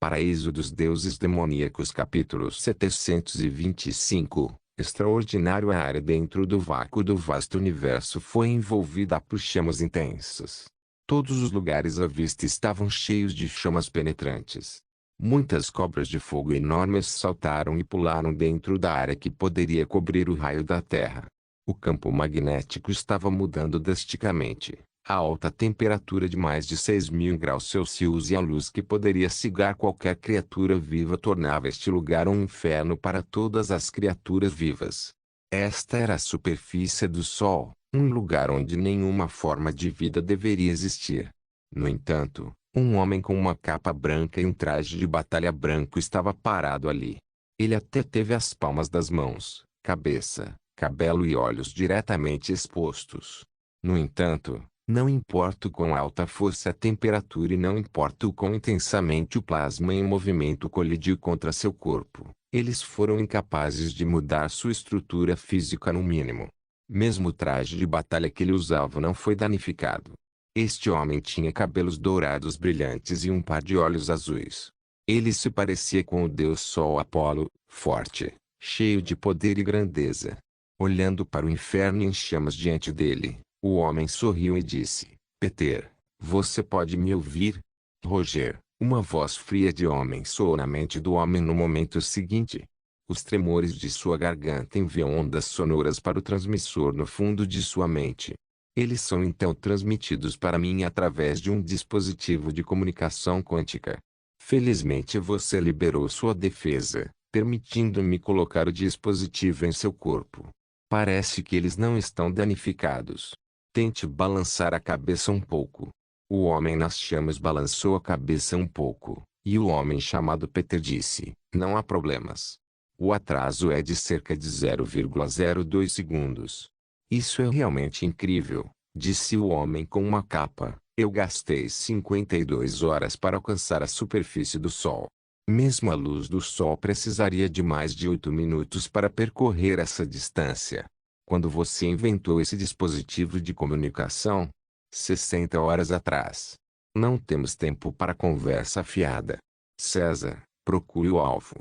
Paraíso dos Deuses Demoníacos capítulo 725. Extraordinário. A área dentro do vácuo do vasto universo foi envolvida por chamas intensas. Todos os lugares à vista estavam cheios de chamas penetrantes. Muitas cobras de fogo enormes saltaram e pularam dentro da área que poderia cobrir o raio da Terra. O campo magnético estava mudando drasticamente. A alta temperatura de mais de 6.000 graus Celsius e a luz que poderia cegar qualquer criatura viva tornava este lugar um inferno para todas as criaturas vivas. Esta era a superfície do Sol, um lugar onde nenhuma forma de vida deveria existir. No entanto, um homem com uma capa branca e um traje de batalha branco estava parado ali. Ele até teve as palmas das mãos, cabeça, cabelo e olhos diretamente expostos. No entanto, não importa o quão alta fosse a temperatura e não importa o quão intensamente o plasma em movimento colidiu contra seu corpo, eles foram incapazes de mudar sua estrutura física no mínimo. Mesmo o traje de batalha que ele usava não foi danificado. Este homem tinha cabelos dourados brilhantes e um par de olhos azuis. Ele se parecia com o deus Sol Apolo, forte, cheio de poder e grandeza. Olhando para o inferno em chamas diante dele, o homem sorriu e disse: Peter, você pode me ouvir? Roger, uma voz fria de homem soou na mente do homem no momento seguinte. Os tremores de sua garganta enviam ondas sonoras para o transmissor no fundo de sua mente. Eles são então transmitidos para mim através de um dispositivo de comunicação quântica. Felizmente você liberou sua defesa, permitindo-me colocar o dispositivo em seu corpo. Parece que eles não estão danificados. Tente balançar a cabeça um pouco. O homem nas chamas balançou a cabeça um pouco, e o homem chamado Peter disse: não há problemas. O atraso é de cerca de 0,02 segundos. Isso é realmente incrível, disse o homem com uma capa. Eu gastei 52 horas para alcançar a superfície do Sol. Mesmo a luz do Sol precisaria de mais de 8 minutos para percorrer essa distância. Quando você inventou esse dispositivo de comunicação? 60 horas atrás. Não temos tempo para conversa fiada. César, procure o alvo.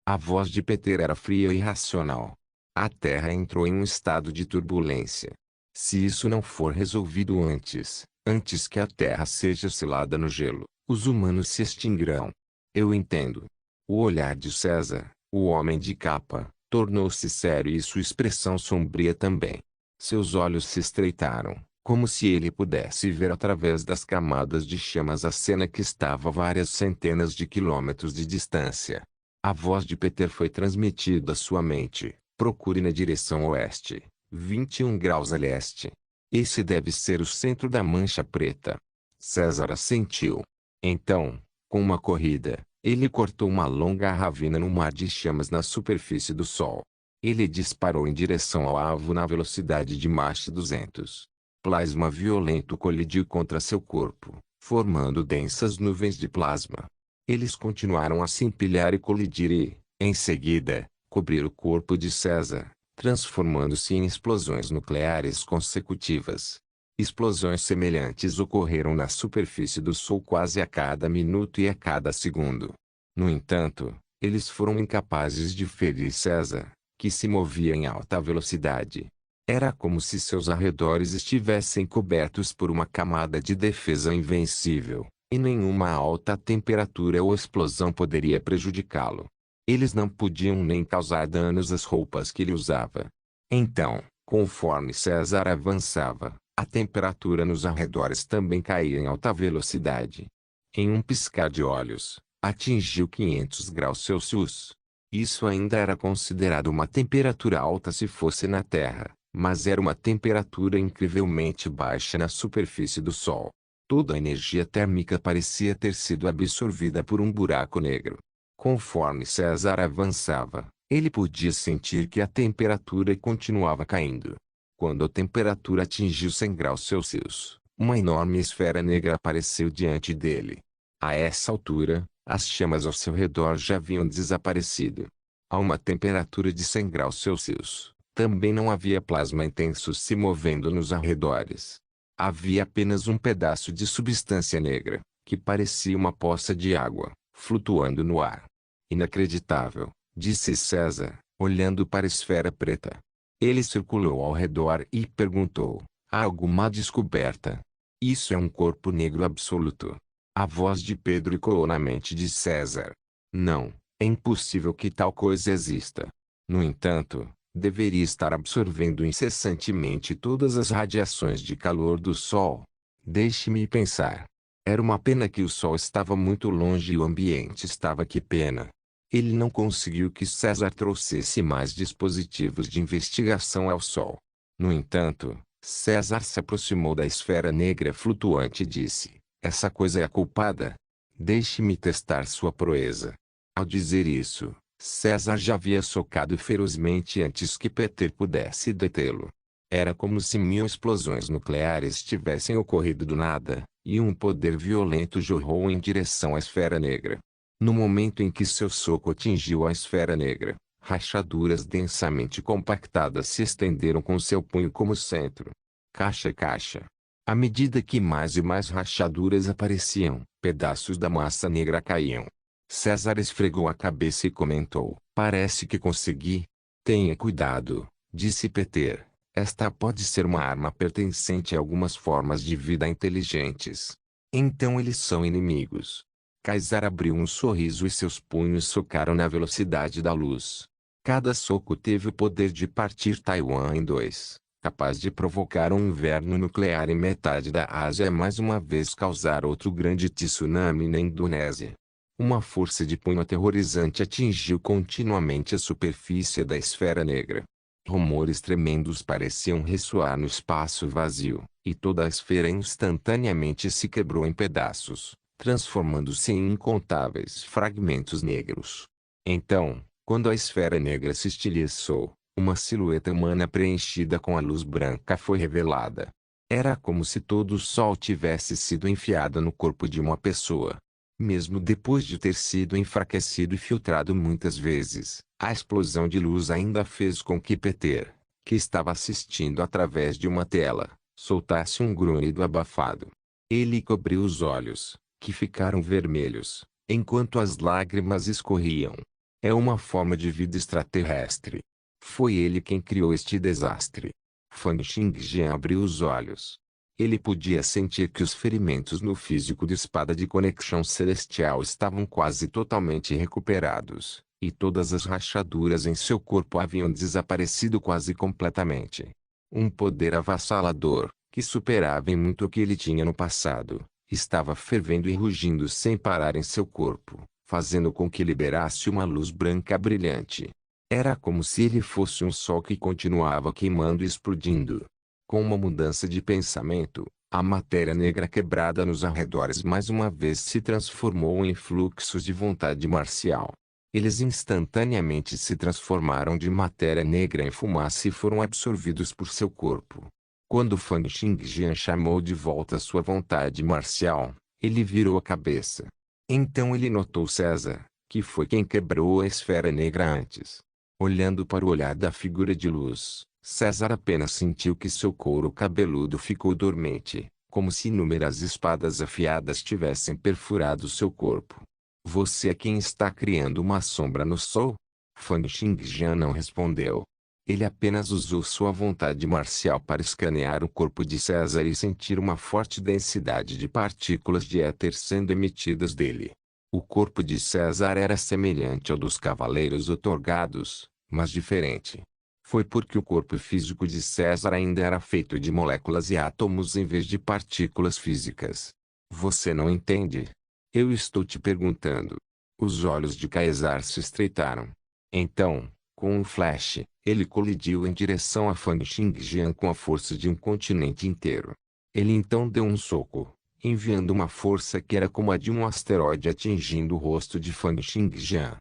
A voz de Peter era fria e irracional. A Terra entrou em um estado de turbulência. Se isso não for resolvido antes que a Terra seja selada no gelo, os humanos se extinguirão. Eu entendo. O olhar de César, o homem de capa, tornou-se sério e sua expressão sombria também. Seus olhos se estreitaram, como se ele pudesse ver através das camadas de chamas a cena que estava a várias centenas de quilômetros de distância. A voz de Peter foi transmitida à sua mente: procure na direção oeste, 21 graus a leste. Esse deve ser o centro da mancha preta. César assentiu. Então, com uma corrida, ele cortou uma longa ravina no mar de chamas na superfície do Sol. Ele disparou em direção ao alvo na velocidade de Mach 200. Plasma violento colidiu contra seu corpo, formando densas nuvens de plasma. Eles continuaram a se empilhar e colidir e, em seguida, cobrir o corpo de César, transformando-se em explosões nucleares consecutivas. Explosões semelhantes ocorreram na superfície do Sol quase a cada minuto e a cada segundo. No entanto, eles foram incapazes de ferir César, que se movia em alta velocidade. Era como se seus arredores estivessem cobertos por uma camada de defesa invencível, e nenhuma alta temperatura ou explosão poderia prejudicá-lo. Eles não podiam nem causar danos às roupas que ele usava. Então, conforme César avançava, a temperatura nos arredores também caía em alta velocidade. Em um piscar de olhos, atingiu 500 graus Celsius. Isso ainda era considerado uma temperatura alta se fosse na Terra, mas era uma temperatura incrivelmente baixa na superfície do Sol. Toda a energia térmica parecia ter sido absorvida por um buraco negro. Conforme César avançava, ele podia sentir que a temperatura continuava caindo. Quando a temperatura atingiu 100 graus Celsius, uma enorme esfera negra apareceu diante dele. A essa altura, as chamas ao seu redor já haviam desaparecido. A uma temperatura de 100 graus Celsius, também não havia plasma intenso se movendo nos arredores. Havia apenas um pedaço de substância negra, que parecia uma poça de água, flutuando no ar. Inacreditável, disse César, olhando para a esfera preta. Ele circulou ao redor e perguntou: há alguma descoberta? Isso é um corpo negro absoluto. A voz de Pedro ecoou na mente de César. Não, é impossível que tal coisa exista. No entanto, deveria estar absorvendo incessantemente todas as radiações de calor do Sol. Deixe-me pensar. Era uma pena que o Sol estava muito longe e o ambiente estava que pena. Ele não conseguiu que César trouxesse mais dispositivos de investigação ao Sol. No entanto, César se aproximou da esfera negra flutuante e disse: essa coisa é a culpada. Deixe-me testar sua proeza. Ao dizer isso, César já havia socado ferozmente antes que Peter pudesse detê-lo. Era como se 1000 explosões nucleares tivessem ocorrido do nada, e um poder violento jorrou em direção à esfera negra. No momento em que seu soco atingiu a esfera negra, rachaduras densamente compactadas se estenderam com seu punho como centro. Caixa. À medida que mais e mais rachaduras apareciam, pedaços da massa negra caíam. César esfregou a cabeça e comentou: parece que consegui. Tenha cuidado, disse Peter. Esta pode ser uma arma pertencente a algumas formas de vida inteligentes. Então eles são inimigos. Kaysar abriu um sorriso e seus punhos socaram na velocidade da luz. Cada soco teve o poder de partir Taiwan em dois, capaz de provocar um inverno nuclear em metade da Ásia e mais uma vez causar outro grande tsunami na Indonésia. Uma força de punho aterrorizante atingiu continuamente a superfície da esfera negra. Rumores tremendos pareciam ressoar no espaço vazio, e toda a esfera instantaneamente se quebrou em pedaços, transformando-se em incontáveis fragmentos negros. Então, quando a esfera negra se estilhaçou, uma silhueta humana preenchida com a luz branca foi revelada. Era como se todo o sol tivesse sido enfiado no corpo de uma pessoa. Mesmo depois de ter sido enfraquecido e filtrado muitas vezes, a explosão de luz ainda fez com que Peter, que estava assistindo através de uma tela, soltasse um grunhido abafado. Ele cobriu os olhos, que ficaram vermelhos, enquanto as lágrimas escorriam. É uma forma de vida extraterrestre. Foi ele quem criou este desastre. Fan Xingjian abriu os olhos. Ele podia sentir que os ferimentos no físico de espada de conexão celestial estavam quase totalmente recuperados, e todas as rachaduras em seu corpo haviam desaparecido quase completamente. Um poder avassalador, que superava em muito o que ele tinha no passado, estava fervendo e rugindo sem parar em seu corpo, fazendo com que liberasse uma luz branca brilhante. Era como se ele fosse um sol que continuava queimando e explodindo. Com uma mudança de pensamento, a matéria negra quebrada nos arredores mais uma vez se transformou em fluxos de vontade marcial. Eles instantaneamente se transformaram de matéria negra em fumaça e foram absorvidos por seu corpo. Quando Fan Xingjian chamou de volta sua vontade marcial, ele virou a cabeça. Então ele notou César, que foi quem quebrou a esfera negra antes. Olhando para o olhar da figura de luz, César apenas sentiu que seu couro cabeludo ficou dormente, como se inúmeras espadas afiadas tivessem perfurado seu corpo. Você é quem está criando uma sombra no sol? Fan Xingjian não respondeu. Ele apenas usou sua vontade marcial para escanear o corpo de César e sentir uma forte densidade de partículas de éter sendo emitidas dele. O corpo de César era semelhante ao dos cavaleiros outorgados, mas diferente. Foi porque o corpo físico de César ainda era feito de moléculas e átomos em vez de partículas físicas. Você não entende? Eu estou te perguntando. Os olhos de Kaysar se estreitaram. Então, com um flash, ele colidiu em direção a Fan Xingjian com a força de um continente inteiro. Ele então deu um soco, enviando uma força que era como a de um asteroide atingindo o rosto de Fan Xingjian.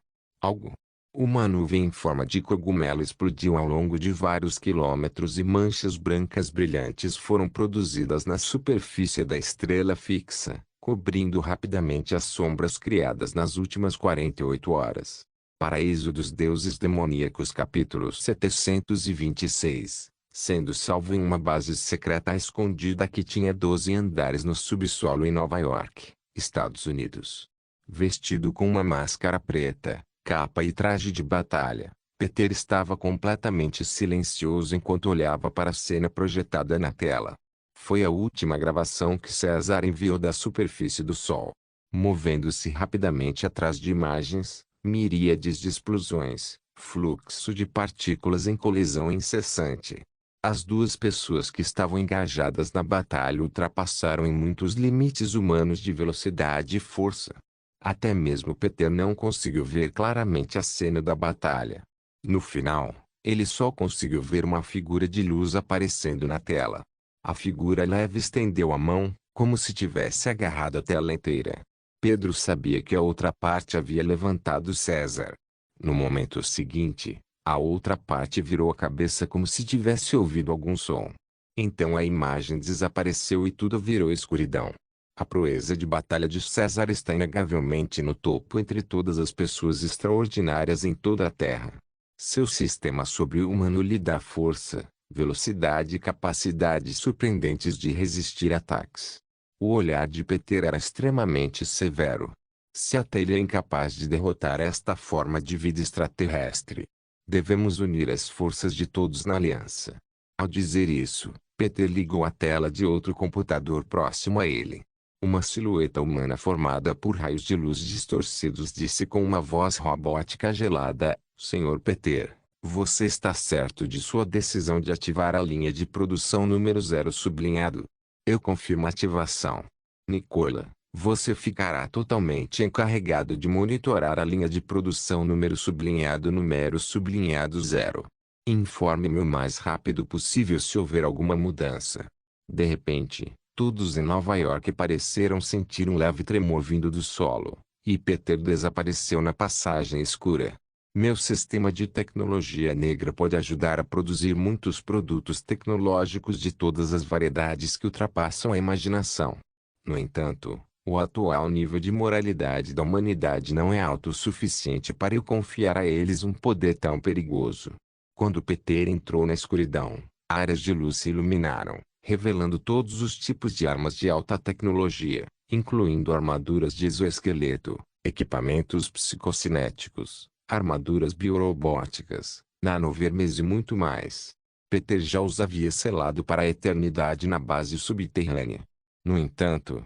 Uma nuvem em forma de cogumelo explodiu ao longo de vários quilômetros e manchas brancas brilhantes foram produzidas na superfície da estrela fixa, cobrindo rapidamente as sombras criadas nas últimas 48 horas. Paraíso dos Deuses Demoníacos capítulo 726, sendo salvo em uma base secreta escondida que tinha 12 andares no subsolo em Nova York, Estados Unidos. Vestido com uma máscara preta, capa e traje de batalha, Peter estava completamente silencioso enquanto olhava para a cena projetada na tela. Foi a última gravação que César enviou da superfície do Sol. Movendo-se rapidamente atrás de imagens, miríades de explosões, fluxo de partículas em colisão incessante. As duas pessoas que estavam engajadas na batalha ultrapassaram em muitos limites humanos de velocidade e força. Até mesmo Peter não conseguiu ver claramente a cena da batalha. No final, ele só conseguiu ver uma figura de luz aparecendo na tela. A figura leve estendeu a mão, como se tivesse agarrado a tela inteira. Pedro sabia que a outra parte havia levantado César. No momento seguinte, a outra parte virou a cabeça como se tivesse ouvido algum som. Então a imagem desapareceu e tudo virou escuridão. A proeza de batalha de César está inegavelmente no topo entre todas as pessoas extraordinárias em toda a Terra. Seu sistema sobre-humano lhe dá força, velocidade e capacidades surpreendentes de resistir ataques. O olhar de Peter era extremamente severo. Se até ele é incapaz de derrotar esta forma de vida extraterrestre, devemos unir as forças de todos na aliança. Ao dizer isso, Peter ligou a tela de outro computador próximo a ele. Uma silhueta humana formada por raios de luz distorcidos disse com uma voz robótica gelada: Senhor Peter, você está certo de sua decisão de ativar a linha de produção número 0 sublinhado? Eu confirmo a ativação. Nicola, você ficará totalmente encarregado de monitorar a linha de produção número 0. Informe-me o mais rápido possível se houver alguma mudança. De repente, todos em Nova York pareceram sentir um leve tremor vindo do solo, e Peter desapareceu na passagem escura. Meu sistema de tecnologia negra pode ajudar a produzir muitos produtos tecnológicos de todas as variedades que ultrapassam a imaginação. No entanto, o atual nível de moralidade da humanidade não é alto o suficiente para eu confiar a eles um poder tão perigoso. Quando Peter entrou na escuridão, áreas de luz se iluminaram, revelando todos os tipos de armas de alta tecnologia, incluindo armaduras de exoesqueleto, equipamentos psicocinéticos, armaduras biorobóticas, nanovermes e muito mais. Peter já os havia selado para a eternidade na base subterrânea. No entanto,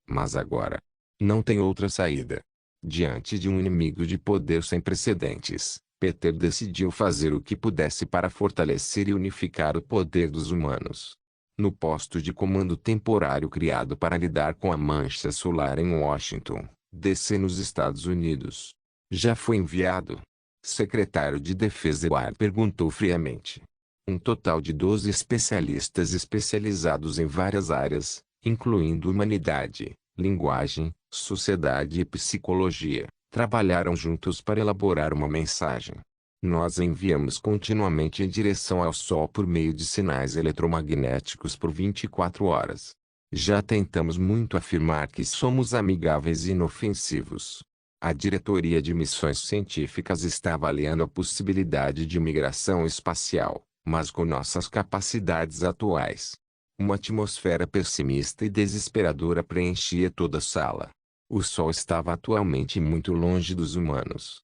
mas agora, não tem outra saída. Diante de um inimigo de poder sem precedentes, Peter decidiu fazer o que pudesse para fortalecer e unificar o poder dos humanos. No posto de comando temporário criado para lidar com a mancha solar em Washington, D.C. nos Estados Unidos. Já foi enviado? Secretário de Defesa Edward perguntou friamente. Um total de 12 especialistas especializados em várias áreas, incluindo humanidade, linguagem, sociedade e psicologia, trabalharam juntos para elaborar uma mensagem. Nós enviamos continuamente em direção ao Sol por meio de sinais eletromagnéticos por 24 horas. Já tentamos muito afirmar que somos amigáveis e inofensivos. A Diretoria de Missões Científicas está avaliando a possibilidade de migração espacial, mas com nossas capacidades atuais. Uma atmosfera pessimista e desesperadora preenchia toda a sala. O Sol estava atualmente muito longe dos humanos.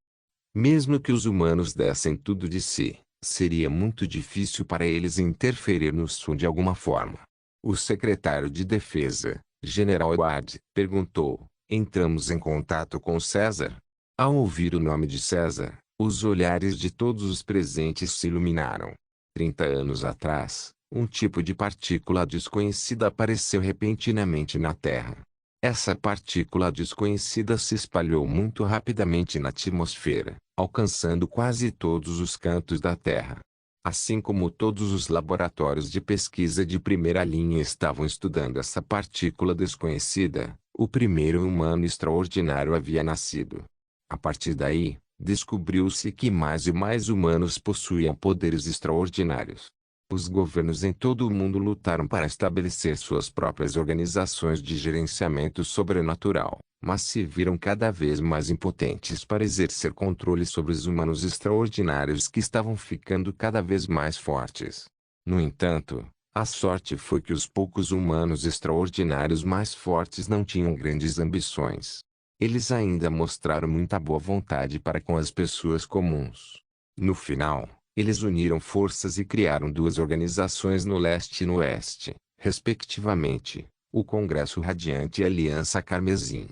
Mesmo que os humanos dessem tudo de si, seria muito difícil para eles interferir no Sol de alguma forma. O secretário de Defesa, General Edward, perguntou: entramos em contato com César? Ao ouvir o nome de César, os olhares de todos os presentes se iluminaram. 30 anos atrás, um tipo de partícula desconhecida apareceu repentinamente na Terra. Essa partícula desconhecida se espalhou muito rapidamente na atmosfera, alcançando quase todos os cantos da Terra. Assim como todos os laboratórios de pesquisa de primeira linha estavam estudando essa partícula desconhecida, o primeiro humano extraordinário havia nascido. A partir daí, descobriu-se que mais e mais humanos possuíam poderes extraordinários. Os governos em todo o mundo lutaram para estabelecer suas próprias organizações de gerenciamento sobrenatural, mas se viram cada vez mais impotentes para exercer controle sobre os humanos extraordinários que estavam ficando cada vez mais fortes. No entanto, a sorte foi que os poucos humanos extraordinários mais fortes não tinham grandes ambições. Eles ainda mostraram muita boa vontade para com as pessoas comuns. No final, eles uniram forças e criaram duas organizações no leste e no oeste, respectivamente, o Congresso Radiante e a Aliança Carmesim.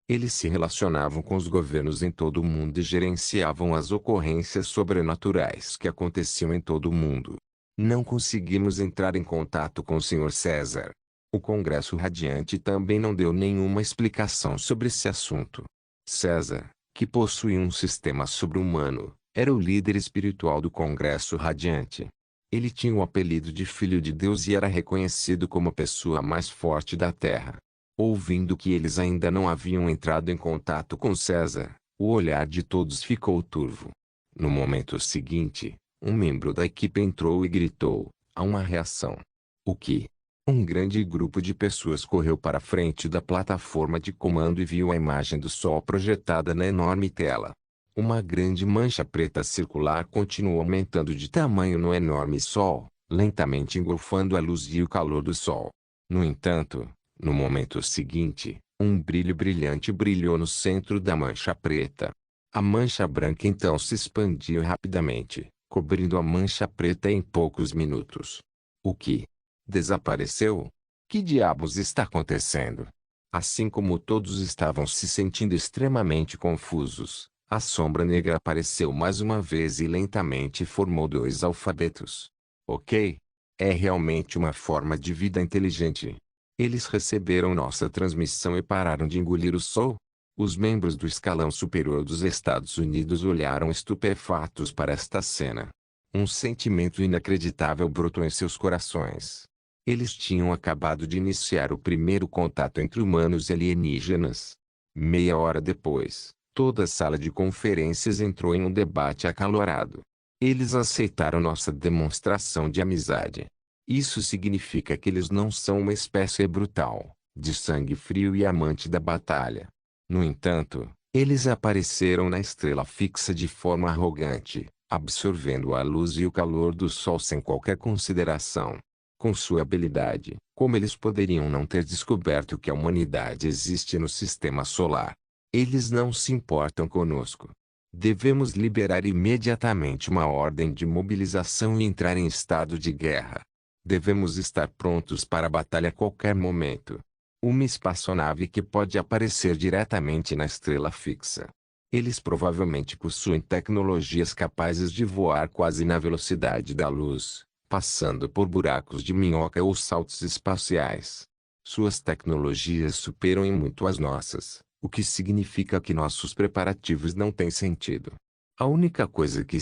Eles se relacionavam com os governos em todo o mundo e gerenciavam as ocorrências sobrenaturais que aconteciam em todo o mundo. Não conseguimos entrar em contato com o Sr. César. O Congresso Radiante também não deu nenhuma explicação sobre esse assunto. César, que possuía um sistema sobre-humano, era o líder espiritual do Congresso Radiante. Ele tinha o apelido de Filho de Deus e era reconhecido como a pessoa mais forte da Terra. Ouvindo que eles ainda não haviam entrado em contato com César, o olhar de todos ficou turvo. No momento seguinte, um membro da equipe entrou e gritou: há uma reação. O que? Um grande grupo de pessoas correu para a frente da plataforma de comando e viu a imagem do Sol projetada na enorme tela. Uma grande mancha preta circular continuou aumentando de tamanho no enorme Sol, lentamente engolfando a luz e o calor do Sol. No entanto, no momento seguinte, um brilho brilhante brilhou no centro da mancha preta. A mancha branca então se expandiu rapidamente, cobrindo a mancha preta em poucos minutos. O que? Desapareceu? Que diabos está acontecendo? Assim como todos estavam se sentindo extremamente confusos, a sombra negra apareceu mais uma vez e lentamente formou dois alfabetos. Ok? É realmente uma forma de vida inteligente. Eles receberam nossa transmissão e pararam de engolir o Sol? Os membros do escalão superior dos Estados Unidos olharam estupefatos para esta cena. Um sentimento inacreditável brotou em seus corações. Eles tinham acabado de iniciar o primeiro contato entre humanos e alienígenas. Meia hora depois, toda a sala de conferências entrou em um debate acalorado. Eles aceitaram nossa demonstração de amizade. Isso significa que eles não são uma espécie brutal, de sangue frio e amante da batalha. No entanto, eles apareceram na estrela fixa de forma arrogante, absorvendo a luz e o calor do Sol sem qualquer consideração. Com sua habilidade, como eles poderiam não ter descoberto que a humanidade existe no sistema solar? Eles não se importam conosco. Devemos liberar imediatamente uma ordem de mobilização e entrar em estado de guerra. Devemos estar prontos para a batalha a qualquer momento. Uma espaçonave que pode aparecer diretamente na estrela fixa. Eles provavelmente possuem tecnologias capazes de voar quase na velocidade da luz, passando por buracos de minhoca ou saltos espaciais. Suas tecnologias superam em muito as nossas, o que significa que nossos preparativos não têm sentido. A única coisa que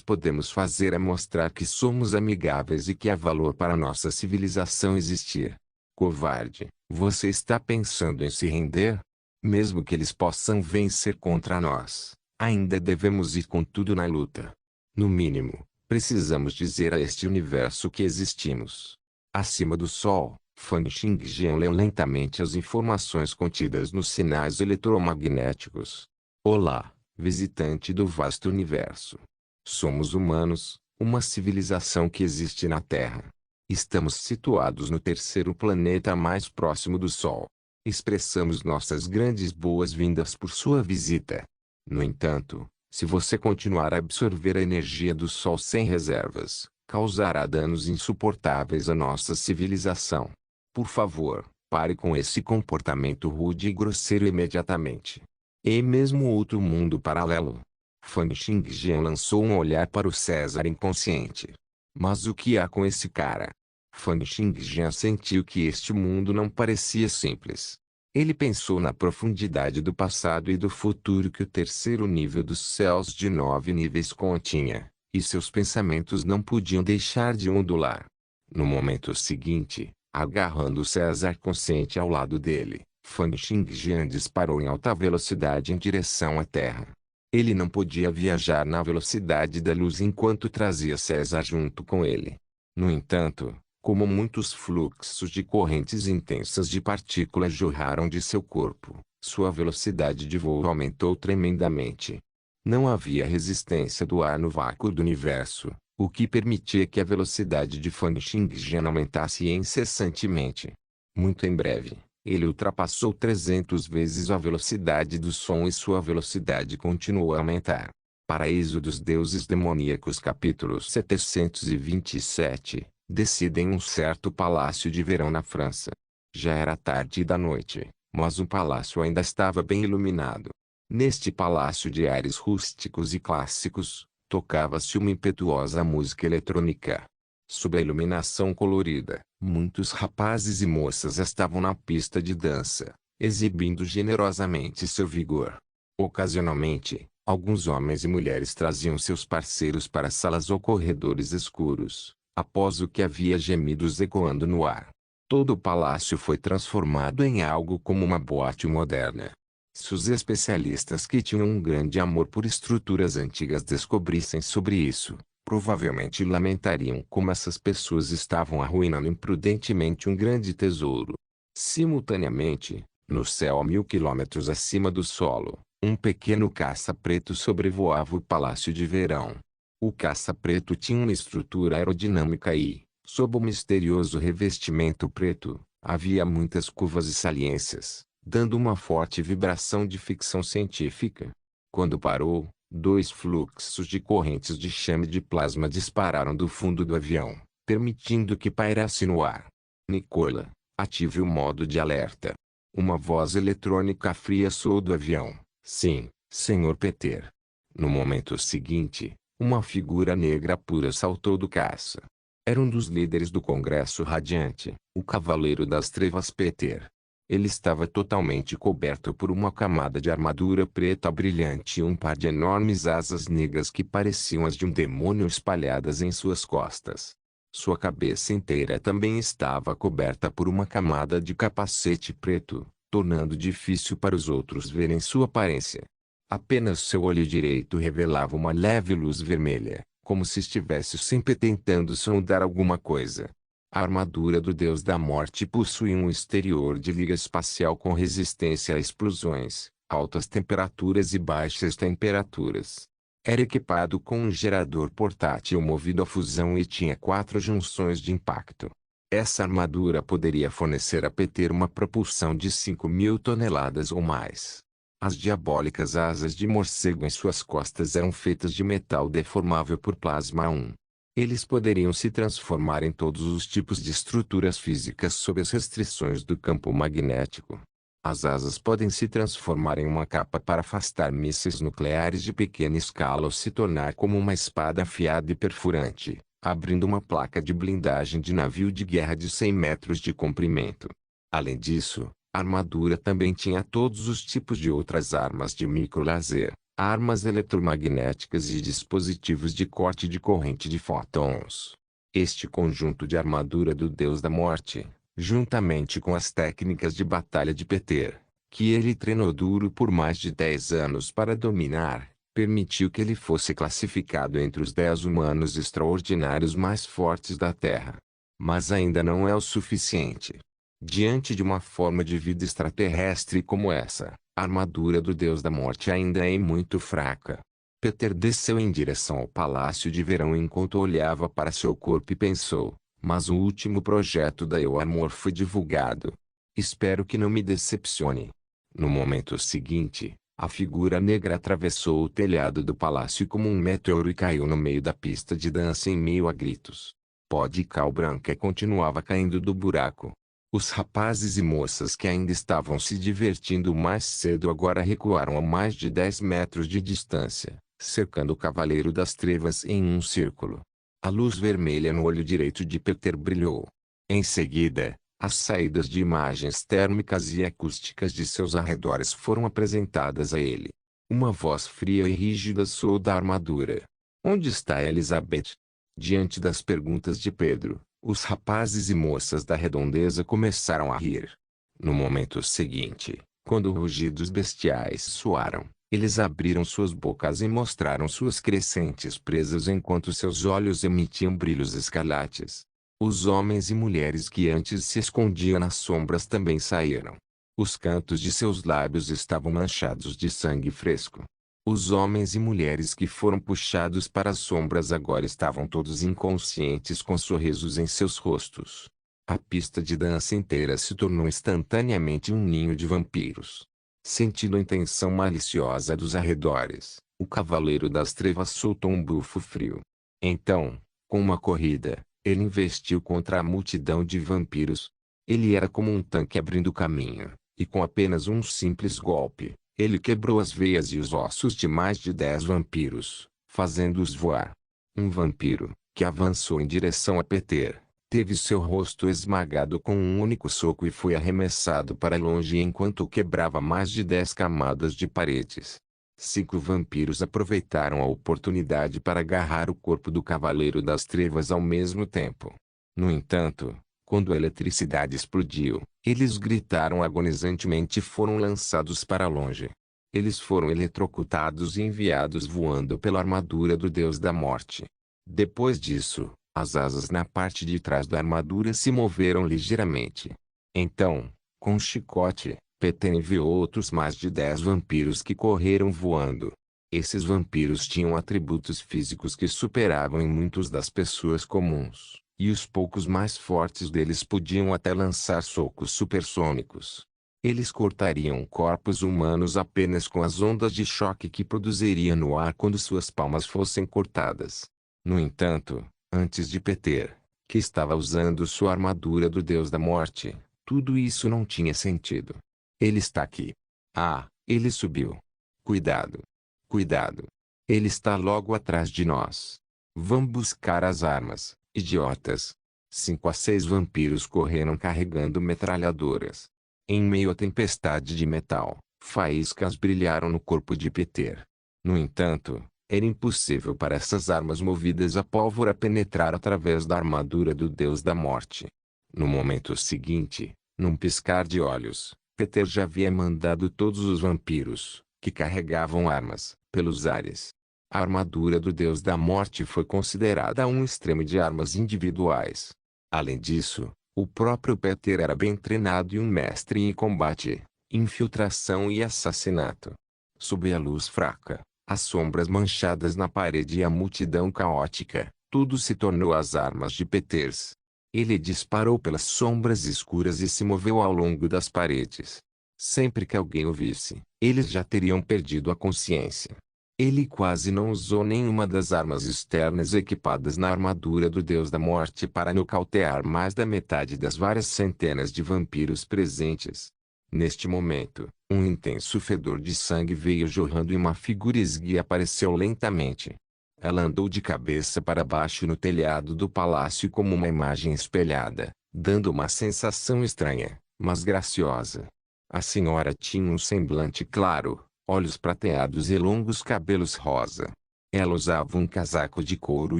podemos fazer é mostrar que somos amigáveis e que há valor para nossa civilização existir. Covarde, você está pensando em se render? Mesmo que eles possam vencer contra nós, ainda devemos ir com tudo na luta. No mínimo, precisamos dizer a este universo que existimos. Acima do Sol, Fan Xingjian leu lentamente as informações contidas nos sinais eletromagnéticos. Olá, visitante do vasto universo. Somos humanos, uma civilização que existe na Terra. Estamos situados no terceiro planeta mais próximo do Sol. Expressamos nossas grandes boas-vindas por sua visita. No entanto, se você continuar a absorver a energia do Sol sem reservas, causará danos insuportáveis à nossa civilização. Por favor, pare com esse comportamento rude e grosseiro imediatamente. E mesmo outro mundo paralelo. Fan Xingjian lançou um olhar para o César inconsciente. Mas o que há com esse cara? Fan Xingjian sentiu que este mundo não parecia simples. Ele pensou na profundidade do passado e do futuro que o terceiro nível dos céus de 9 níveis continha, e seus pensamentos não podiam deixar de ondular. No momento seguinte, agarrando César consciente ao lado dele, Fan Xingjian disparou em alta velocidade em direção à Terra. Ele não podia viajar na velocidade da luz enquanto trazia César junto com ele. No entanto, como muitos fluxos de correntes intensas de partículas jorraram de seu corpo, sua velocidade de voo aumentou tremendamente. Não havia resistência do ar no vácuo do universo, o que permitia que a velocidade de Fan Xingjian aumentasse incessantemente. Muito em breve, Ele ultrapassou 300 vezes a velocidade do som e sua velocidade continuou a aumentar. Paraíso dos Deuses Demoníacos capítulo 727, descida em um certo palácio de verão na França. Já era tarde da noite, mas o palácio ainda estava bem iluminado. Neste palácio de ares rústicos e clássicos, tocava-se uma impetuosa música eletrônica. Sob a iluminação colorida, muitos rapazes e moças estavam na pista de dança, exibindo generosamente seu vigor. Ocasionalmente, alguns homens e mulheres traziam seus parceiros para salas ou corredores escuros, após o que havia gemidos ecoando no ar. Todo o palácio foi transformado em algo como uma boate moderna. Se os especialistas que tinham um grande amor por estruturas antigas descobrissem sobre isso, provavelmente lamentariam como essas pessoas estavam arruinando imprudentemente um grande tesouro. Simultaneamente, no céu a 1000 quilômetros acima do solo, um pequeno caça-preto sobrevoava o palácio de verão. O caça-preto tinha uma estrutura aerodinâmica e, sob o misterioso revestimento preto, havia muitas curvas e saliências, dando uma forte vibração de ficção científica. Quando parou, 2 fluxos de correntes de chame de plasma dispararam do fundo do avião, permitindo que pairasse no ar. Nicola, ative o modo de alerta. Uma voz eletrônica fria soou do avião. Sim, Sr. Peter. No momento seguinte, uma figura negra pura saltou do caça. Era um dos líderes do Congresso Radiante, o Cavaleiro das Trevas Peter. Ele estava totalmente coberto por uma camada de armadura preta brilhante e um par de enormes asas negras que pareciam as de um demônio espalhadas em suas costas. Sua cabeça inteira também estava coberta por uma camada de capacete preto, tornando difícil para os outros verem sua aparência. Apenas seu olho direito revelava uma leve luz vermelha, como se estivesse sempre tentando sondar alguma coisa. A armadura do Deus da Morte possui um exterior de liga espacial com resistência a explosões, altas temperaturas e baixas temperaturas. Era equipado com um gerador portátil movido a fusão e tinha 4 junções de impacto. Essa armadura poderia fornecer a Peter uma propulsão de 5.000 toneladas ou mais. As diabólicas asas de morcego em suas costas eram feitas de metal deformável por plasma 1. Eles poderiam se transformar em todos os tipos de estruturas físicas sob as restrições do campo magnético. As asas podem se transformar em uma capa para afastar mísseis nucleares de pequena escala ou se tornar como uma espada afiada e perfurante, abrindo uma placa de blindagem de navio de guerra de 100 metros de comprimento. Além disso, a armadura também tinha todos os tipos de outras armas de microlaser, armas eletromagnéticas e dispositivos de corte de corrente de fótons. Este conjunto de armadura do Deus da Morte, juntamente com as técnicas de batalha de Peter, que ele treinou duro por mais de 10 anos para dominar, permitiu que ele fosse classificado entre os 10 humanos extraordinários mais fortes da Terra. Mas ainda não é o suficiente. Diante de uma forma de vida extraterrestre como essa, a armadura do Deus da Morte ainda é muito fraca. Peter desceu em direção ao palácio de verão enquanto olhava para seu corpo e pensou, mas o último projeto da EOArmor foi divulgado. Espero que não me decepcione. No momento seguinte, a figura negra atravessou o telhado do palácio como um meteoro e caiu no meio da pista de dança em meio a gritos. Pó de cal branca continuava caindo do buraco. Os rapazes e moças que ainda estavam se divertindo mais cedo agora recuaram a mais de 10 metros de distância, cercando o Cavaleiro das Trevas em um círculo. A luz vermelha no olho direito de Peter brilhou. Em seguida, as saídas de imagens térmicas e acústicas de seus arredores foram apresentadas a ele. Uma voz fria e rígida soou da armadura. Onde está Elizabeth? Diante das perguntas de Pedro, os rapazes e moças da redondeza começaram a rir. No momento seguinte, quando rugidos bestiais soaram, eles abriram suas bocas e mostraram suas crescentes presas enquanto seus olhos emitiam brilhos escarlates. Os homens e mulheres que antes se escondiam nas sombras também saíram. Os cantos de seus lábios estavam manchados de sangue fresco. Os homens e mulheres que foram puxados para as sombras agora estavam todos inconscientes com sorrisos em seus rostos. A pista de dança inteira se tornou instantaneamente um ninho de vampiros. Sentindo a intenção maliciosa dos arredores, o Cavaleiro das Trevas soltou um bufo frio. Então, com uma corrida, ele investiu contra a multidão de vampiros. Ele era como um tanque abrindo caminho, e com apenas um simples golpe, ele quebrou as veias e os ossos de mais de 10 vampiros, fazendo-os voar. Um vampiro, que avançou em direção a Peter, teve seu rosto esmagado com um único soco e foi arremessado para longe enquanto quebrava mais de 10 camadas de paredes. 5 vampiros aproveitaram a oportunidade para agarrar o corpo do Cavaleiro das Trevas ao mesmo tempo. No entanto, quando a eletricidade explodiu, eles gritaram agonizantemente e foram lançados para longe. Eles foram eletrocutados e enviados voando pela armadura do Deus da Morte. Depois disso, as asas na parte de trás da armadura se moveram ligeiramente. Então, com um chicote, Peter enviou outros mais de 10 vampiros que correram voando. Esses vampiros tinham atributos físicos que superavam em muitos das pessoas comuns, e os poucos mais fortes deles podiam até lançar socos supersônicos. Eles cortariam corpos humanos apenas com as ondas de choque que produziria no ar quando suas palmas fossem cortadas. No entanto, antes de Peter, que estava usando sua armadura do Deus da Morte, tudo isso não tinha sentido. Ele está aqui. Ah, ele subiu. Cuidado. Cuidado. Ele está logo atrás de nós. Vamos buscar as armas, idiotas. 5 a 6 vampiros correram carregando metralhadoras. Em meio à tempestade de metal, faíscas brilharam no corpo de Peter. No entanto, era impossível para essas armas movidas a pólvora penetrar através da armadura do Deus da Morte. No momento seguinte, num piscar de olhos, Peter já havia mandado todos os vampiros, que carregavam armas, pelos ares. A armadura do Deus da Morte foi considerada um extremo de armas individuais. Além disso, o próprio Peter era bem treinado e um mestre em combate, infiltração e assassinato. Sob a luz fraca, as sombras manchadas na parede e a multidão caótica, tudo se tornou as armas de Peters. Ele disparou pelas sombras escuras e se moveu ao longo das paredes. Sempre que alguém o visse, eles já teriam perdido a consciência. Ele quase não usou nenhuma das armas externas equipadas na armadura do Deus da Morte para nocautear mais da metade das várias centenas de vampiros presentes. Neste momento, um intenso fedor de sangue veio jorrando e uma figura esguia apareceu lentamente. Ela andou de cabeça para baixo no telhado do palácio como uma imagem espelhada, dando uma sensação estranha, mas graciosa. A senhora tinha um semblante claro, olhos prateados e longos cabelos rosa. Ela usava um casaco de couro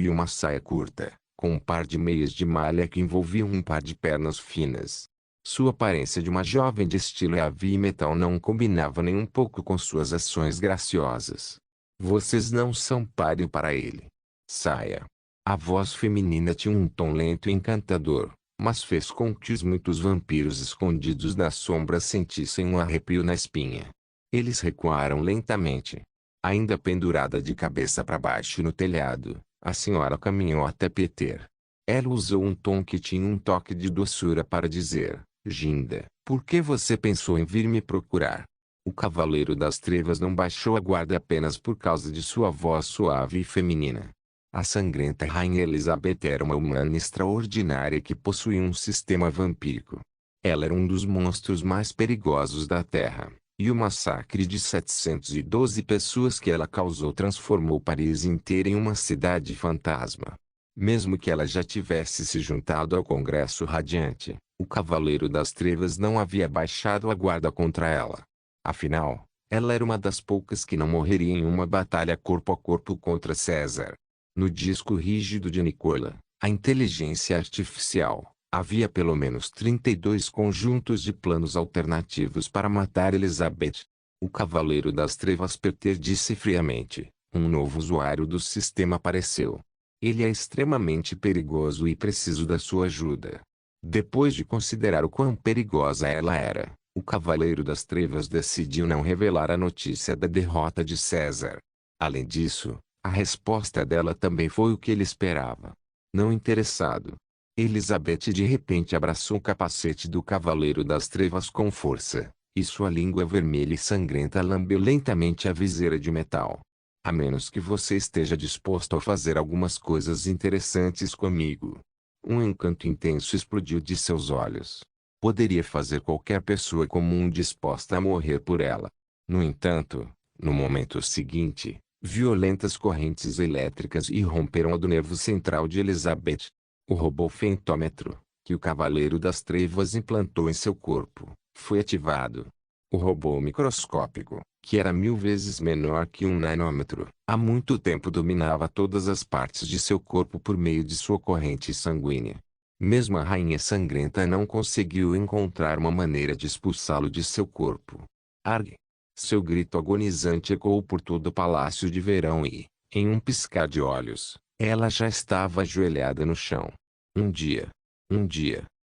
e uma saia curta, com um par de meias de malha que envolviam um par de pernas finas. Sua aparência de uma jovem de estilo heavy metal não combinava nem um pouco com suas ações graciosas. Vocês não são páreo para ele. Saia. A voz feminina tinha um tom lento e encantador, mas fez com que os muitos vampiros escondidos nas sombras sentissem um arrepio na espinha. Eles recuaram lentamente. Ainda pendurada de cabeça para baixo no telhado, a senhora caminhou até Peter. Ela usou um tom que tinha um toque de doçura para dizer: Ginda, por que você pensou em vir me procurar? O Cavaleiro das Trevas não baixou a guarda apenas por causa de sua voz suave e feminina. A sangrenta Rainha Elizabeth era uma humana extraordinária que possuía um sistema vampírico. Ela era um dos monstros mais perigosos da Terra, e o massacre de 712 pessoas que ela causou transformou Paris inteira em uma cidade fantasma. Mesmo que ela já tivesse se juntado ao Congresso Radiante, o Cavaleiro das Trevas não havia baixado a guarda contra ela. Afinal, ela era uma das poucas que não morreria em uma batalha corpo a corpo contra César. No disco rígido de Nicola, a inteligência artificial, havia pelo menos 32 conjuntos de planos alternativos para matar Elizabeth. O Cavaleiro das Trevas Peter disse friamente: um novo usuário do sistema apareceu. Ele é extremamente perigoso e preciso da sua ajuda. Depois de considerar o quão perigosa ela era, o Cavaleiro das Trevas decidiu não revelar a notícia da derrota de César. Além disso, a resposta dela também foi o que ele esperava. Não interessado. Elizabeth de repente abraçou o capacete do Cavaleiro das Trevas com força, e sua língua vermelha e sangrenta lambeu lentamente a viseira de metal. A menos que você esteja disposto a fazer algumas coisas interessantes comigo. Um encanto intenso explodiu de seus olhos. Poderia fazer qualquer pessoa comum disposta a morrer por ela. No entanto, no momento seguinte, violentas correntes elétricas irromperam do nervo central de Elizabeth. O robô fentômetro, que o Cavaleiro das Trevas implantou em seu corpo, foi ativado. O robô microscópico, que era 1000 vezes menor que um nanômetro, há muito tempo dominava todas as partes de seu corpo por meio de sua corrente sanguínea. Mesmo a Rainha Sangrenta não conseguiu encontrar uma maneira de expulsá-lo de seu corpo. Arg! Seu grito agonizante ecoou por todo o Palácio de Verão e, em um piscar de olhos, ela já estava ajoelhada no chão. Um dia.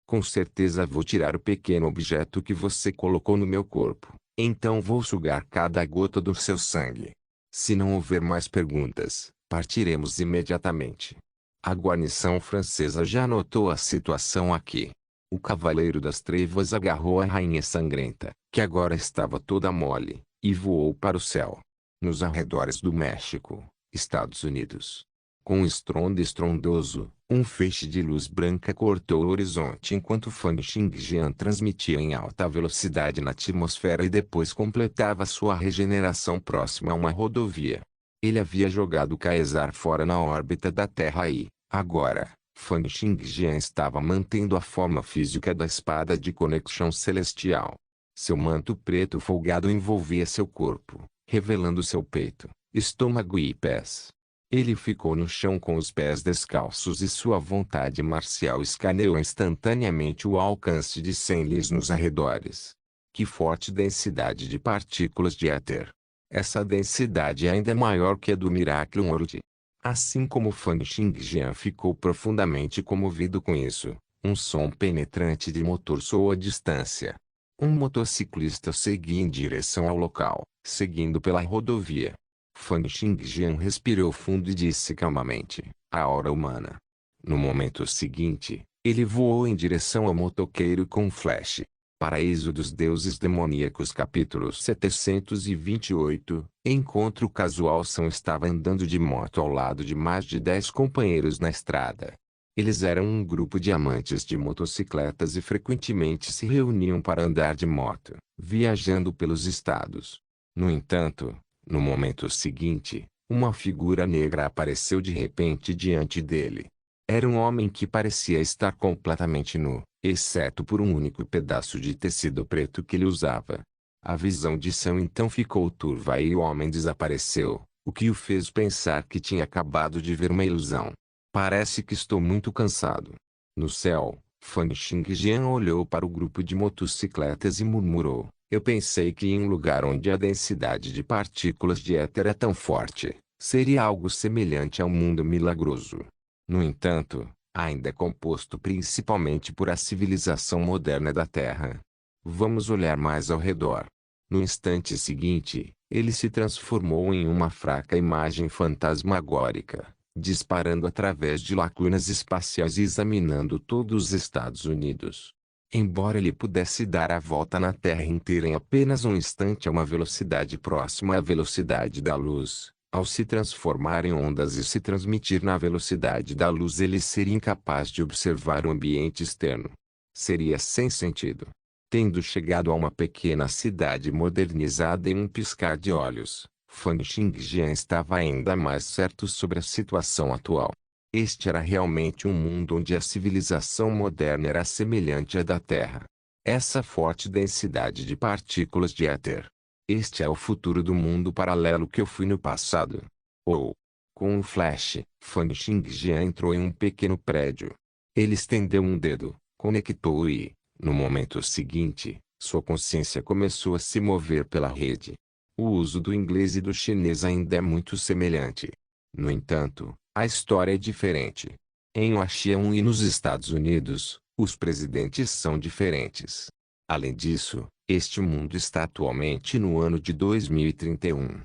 Com certeza vou tirar o pequeno objeto que você colocou no meu corpo. Então vou sugar cada gota do seu sangue. Se não houver mais perguntas, partiremos imediatamente. A guarnição francesa já notou a situação aqui. O Cavaleiro das Trevas agarrou a Rainha Sangrenta, que agora estava toda mole, e voou para o céu. Nos arredores do México, Estados Unidos. Com um estrondo estrondoso, um feixe de luz branca cortou o horizonte enquanto Fan Xingjian transmitia em alta velocidade na atmosfera e depois completava sua regeneração próxima a uma rodovia. Ele havia jogado Caesar fora na órbita da Terra e, agora, Fan Xingjian estava mantendo a forma física da espada de conexão celestial. Seu manto preto folgado envolvia seu corpo, revelando seu peito, estômago e pés. Ele ficou no chão com os pés descalços e sua vontade marcial escaneou instantaneamente o alcance de 100 lis nos arredores. Que forte densidade de partículas de éter! Essa densidade é ainda maior que a do Miraculum World. Assim como Fan Xingjian ficou profundamente comovido com isso, um som penetrante de motor soou à distância. Um motociclista seguia em direção ao local, seguindo pela rodovia. Fan Xingjian respirou fundo e disse calmamente, a aura humana. No momento seguinte, ele voou em direção ao motoqueiro com um flash. Paraíso dos Deuses Demoníacos capítulo 728, encontro casual. Sam estava andando de moto ao lado de mais de 10 companheiros na estrada. Eles eram um grupo de amantes de motocicletas e frequentemente se reuniam para andar de moto, viajando pelos estados. No entanto, no momento seguinte, uma figura negra apareceu de repente diante dele. Era um homem que parecia estar completamente nu, exceto por um único pedaço de tecido preto que ele usava. A visão de Sam então ficou turva e o homem desapareceu, o que o fez pensar que tinha acabado de ver uma ilusão. Parece que estou muito cansado. No céu, Fan Xingjian olhou para o grupo de motocicletas e murmurou. Eu pensei que em um lugar onde a densidade de partículas de éter é tão forte, seria algo semelhante a um mundo milagroso. No entanto, ainda é composto principalmente por a civilização moderna da Terra. Vamos olhar mais ao redor. No instante seguinte, ele se transformou em uma fraca imagem fantasmagórica, disparando através de lacunas espaciais e examinando todos os Estados Unidos. Embora ele pudesse dar a volta na Terra inteira em apenas um instante a uma velocidade próxima à velocidade da luz, ao se transformar em ondas e se transmitir na velocidade da luz, ele seria incapaz de observar o ambiente externo. Seria sem sentido. Tendo chegado a uma pequena cidade modernizada em um piscar de olhos, Fan Xingjian estava ainda mais certo sobre a situação atual. Este era realmente um mundo onde a civilização moderna era semelhante à da Terra. Essa forte densidade de partículas de éter. Este é o futuro do mundo paralelo que eu fui no passado. Com um flash, Fan Xingjian entrou em um pequeno prédio. Ele estendeu um dedo, conectou e, no momento seguinte, sua consciência começou a se mover pela rede. O uso do inglês e do chinês ainda é muito semelhante. No entanto, a história é diferente. Em Washington e nos Estados Unidos, os presidentes são diferentes. Além disso, este mundo está atualmente no ano de 2031.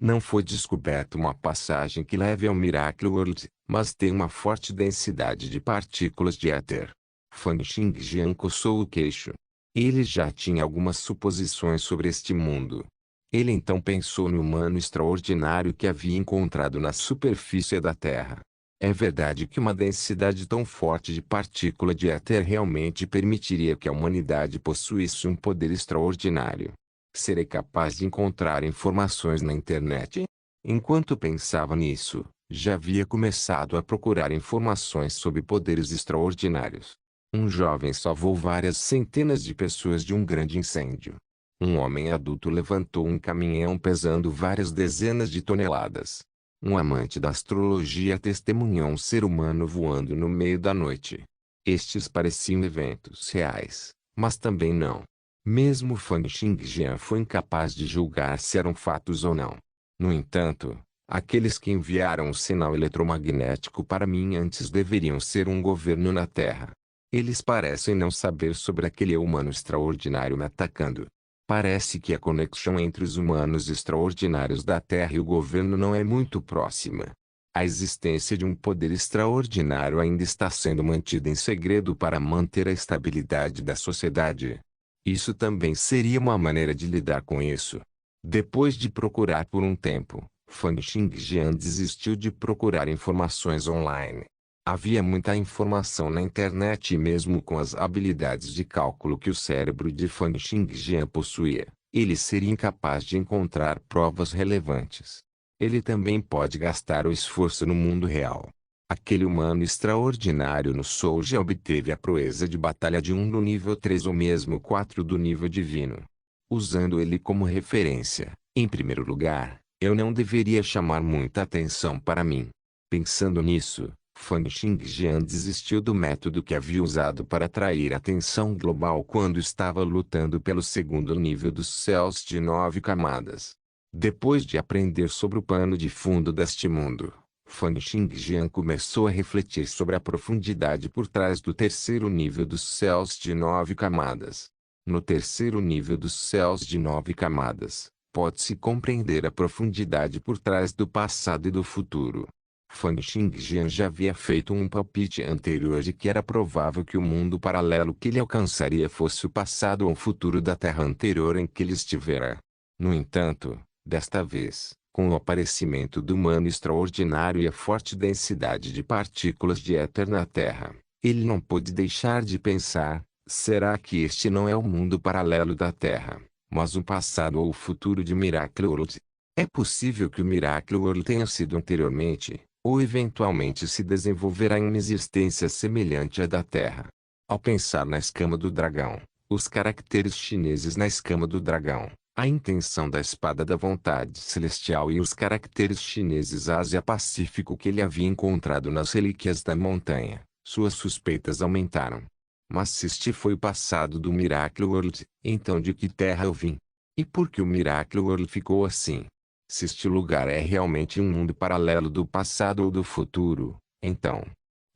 Não foi descoberta uma passagem que leve ao Miracle World, mas tem uma forte densidade de partículas de éter. Fan Xingjian coçou o queixo. Ele já tinha algumas suposições sobre este mundo. Ele então pensou no humano extraordinário que havia encontrado na superfície da Terra. É verdade que uma densidade tão forte de partícula de éter realmente permitiria que a humanidade possuísse um poder extraordinário. Serei capaz de encontrar informações na internet? Enquanto pensava nisso, já havia começado a procurar informações sobre poderes extraordinários. Um jovem salvou várias centenas de pessoas de um grande incêndio. Um homem adulto levantou um caminhão pesando várias dezenas de toneladas. Um amante da astrologia testemunhou um ser humano voando no meio da noite. Estes pareciam eventos reais, mas também não. Mesmo Fan Xingjian foi incapaz de julgar se eram fatos ou não. No entanto, aqueles que enviaram o sinal eletromagnético para mim antes deveriam ser um governo na Terra. Eles parecem não saber sobre aquele humano extraordinário me atacando. Parece que a conexão entre os humanos extraordinários da Terra e o governo não é muito próxima. A existência de um poder extraordinário ainda está sendo mantida em segredo para manter a estabilidade da sociedade. Isso também seria uma maneira de lidar com isso. Depois de procurar por um tempo, Fan Xingjian desistiu de procurar informações online. Havia muita informação na internet e mesmo com as habilidades de cálculo que o cérebro de Fan Xingjian possuía, ele seria incapaz de encontrar provas relevantes. Ele também pode gastar o esforço no mundo real. Aquele humano extraordinário no Soul já obteve a proeza de batalha de 1 do nível 3 ou mesmo 4 do nível divino. Usando ele como referência, em primeiro lugar, eu não deveria chamar muita atenção para mim. Pensando nisso, Fan Xingjian desistiu do método que havia usado para atrair atenção global quando estava lutando pelo segundo nível dos céus de 9 camadas. Depois de aprender sobre o pano de fundo deste mundo, Fan Xingjian começou a refletir sobre a profundidade por trás do terceiro nível dos céus de 9 camadas. No terceiro nível dos céus de 9 camadas, pode-se compreender a profundidade por trás do passado e do futuro. Fan Xingjian já havia feito um palpite anterior de que era provável que o mundo paralelo que ele alcançaria fosse o passado ou o futuro da Terra anterior em que ele estivera. No entanto, desta vez, com o aparecimento do humano extraordinário e a forte densidade de partículas de éter na Terra, ele não pôde deixar de pensar: será que este não é o mundo paralelo da Terra, mas o passado ou o futuro de Miracle World? É possível que o Miracle World tenha sido anteriormente, ou eventualmente se desenvolverá em uma existência semelhante à da Terra. Ao pensar na escama do dragão, os caracteres chineses na escama do dragão, a intenção da espada da vontade celestial e os caracteres chineses Ásia-Pacífico que ele havia encontrado nas relíquias da montanha, suas suspeitas aumentaram. Mas se este foi o passado do Miracle World, então de que terra eu vim? E por que o Miracle World ficou assim? Se este lugar é realmente um mundo paralelo do passado ou do futuro, então...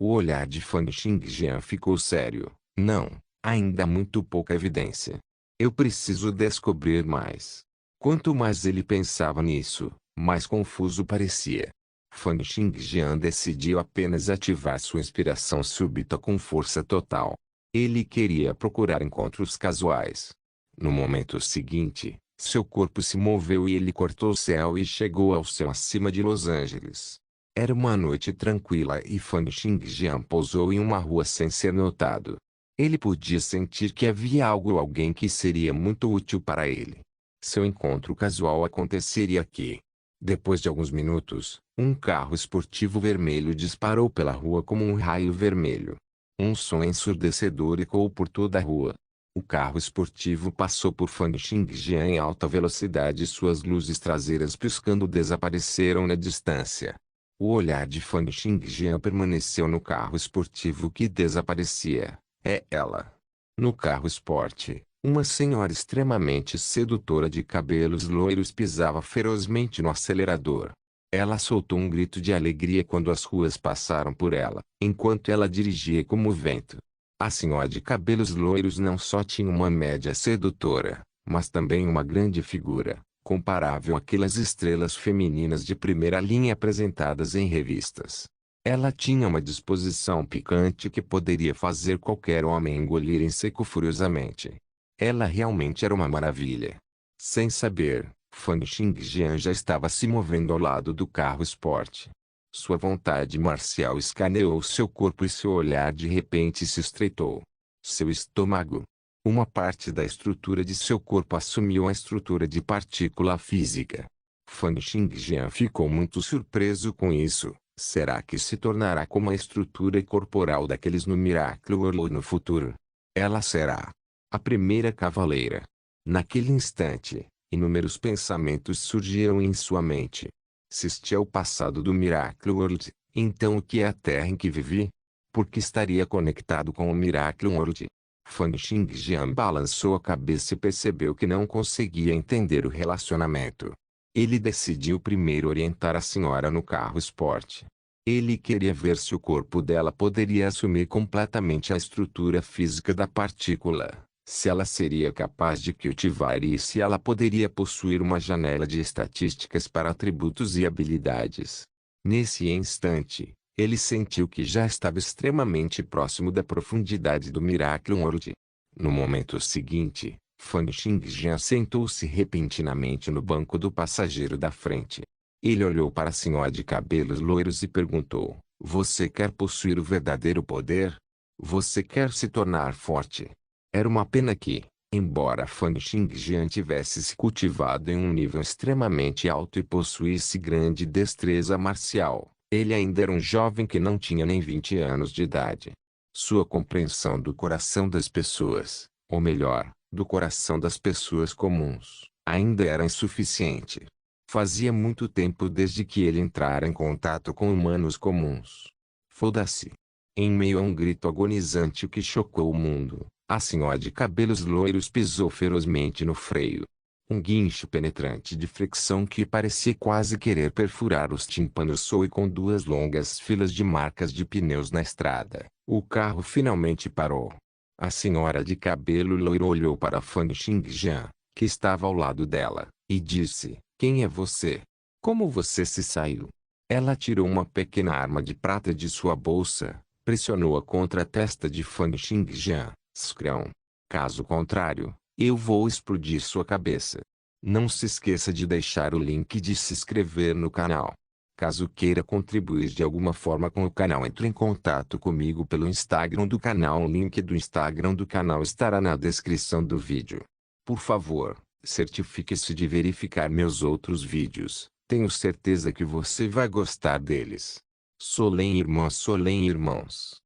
O olhar de Fan Xingjian ficou sério. Não, ainda há muito pouca evidência. Eu preciso descobrir mais. Quanto mais ele pensava nisso, mais confuso parecia. Fan Xingjian decidiu apenas ativar sua inspiração súbita com força total. Ele queria procurar encontros casuais. No momento seguinte, seu corpo se moveu e ele cortou o céu e chegou ao céu acima de Los Angeles. Era uma noite tranquila e Fan Xingjian pousou em uma rua sem ser notado. Ele podia sentir que havia algo ou alguém que seria muito útil para ele. Seu encontro casual aconteceria aqui. Depois de alguns minutos, um carro esportivo vermelho disparou pela rua como um raio vermelho. Um som ensurdecedor ecoou por toda a rua. O carro esportivo passou por Fan Xingjian em alta velocidade e suas luzes traseiras piscando desapareceram na distância. O olhar de Fan Xingjian permaneceu no carro esportivo que desaparecia. É ela. No carro esporte, uma senhora extremamente sedutora de cabelos loiros pisava ferozmente no acelerador. Ela soltou um grito de alegria quando as ruas passaram por ela, enquanto ela dirigia como o vento. A senhora de cabelos loiros não só tinha uma média sedutora, mas também uma grande figura, comparável àquelas estrelas femininas de primeira linha apresentadas em revistas. Ela tinha uma disposição picante que poderia fazer qualquer homem engolir em seco furiosamente. Ela realmente era uma maravilha. Sem saber, Fan Xingjian já estava se movendo ao lado do carro esporte. Sua vontade marcial escaneou seu corpo e seu olhar de repente se estreitou. Seu estômago. Uma parte da estrutura de seu corpo assumiu a estrutura de partícula física. Fan Xingjian ficou muito surpreso com isso. Será que se tornará como a estrutura corporal daqueles no Miracle World no futuro? Ela será a primeira cavaleira. Naquele instante, inúmeros pensamentos surgiram em sua mente. Se este é o passado do Miracle World, então o que é a Terra em que vivi? Por que estaria conectado com o Miracle World? Fan Xingjian balançou a cabeça e percebeu que não conseguia entender o relacionamento. Ele decidiu primeiro orientar a senhora no carro esporte. Ele queria ver se o corpo dela poderia assumir completamente a estrutura física da partícula, se ela seria capaz de cultivar e se ela poderia possuir uma janela de estatísticas para atributos e habilidades. Nesse instante, ele sentiu que já estava extremamente próximo da profundidade do Miracle World. No momento seguinte, Fan Xingjian sentou-se repentinamente no banco do passageiro da frente. Ele olhou para a senhora de cabelos loiros e perguntou: "Você quer possuir o verdadeiro poder? Você quer se tornar forte?" Era uma pena que, embora Fan Xingjian tivesse se cultivado em um nível extremamente alto e possuísse grande destreza marcial, ele ainda era um jovem que não tinha nem 20 anos de idade. Sua compreensão do coração das pessoas, ou melhor, do coração das pessoas comuns, ainda era insuficiente. Fazia muito tempo desde que ele entrara em contato com humanos comuns. Foda-se. Em meio a um grito agonizante que chocou o mundo, a senhora de cabelos loiros pisou ferozmente no freio. Um guincho penetrante de fricção que parecia quase querer perfurar os tímpanos soou e com duas longas filas de marcas de pneus na estrada, o carro finalmente parou. A senhora de cabelo loiro olhou para Fan Xingjian, que estava ao lado dela, e disse: "Quem é você? Como você se saiu?" Ela tirou uma pequena arma de prata de sua bolsa, pressionou-a contra a testa de Fan Xingjian. "Scrão. Caso contrário, eu vou explodir sua cabeça." Não se esqueça de deixar o link de se inscrever no canal. Caso queira contribuir de alguma forma com o canal, entre em contato comigo pelo Instagram do canal. O link do Instagram do canal estará na descrição do vídeo. Por favor, certifique-se de verificar meus outros vídeos. Tenho certeza que você vai gostar deles. Solem irmãos.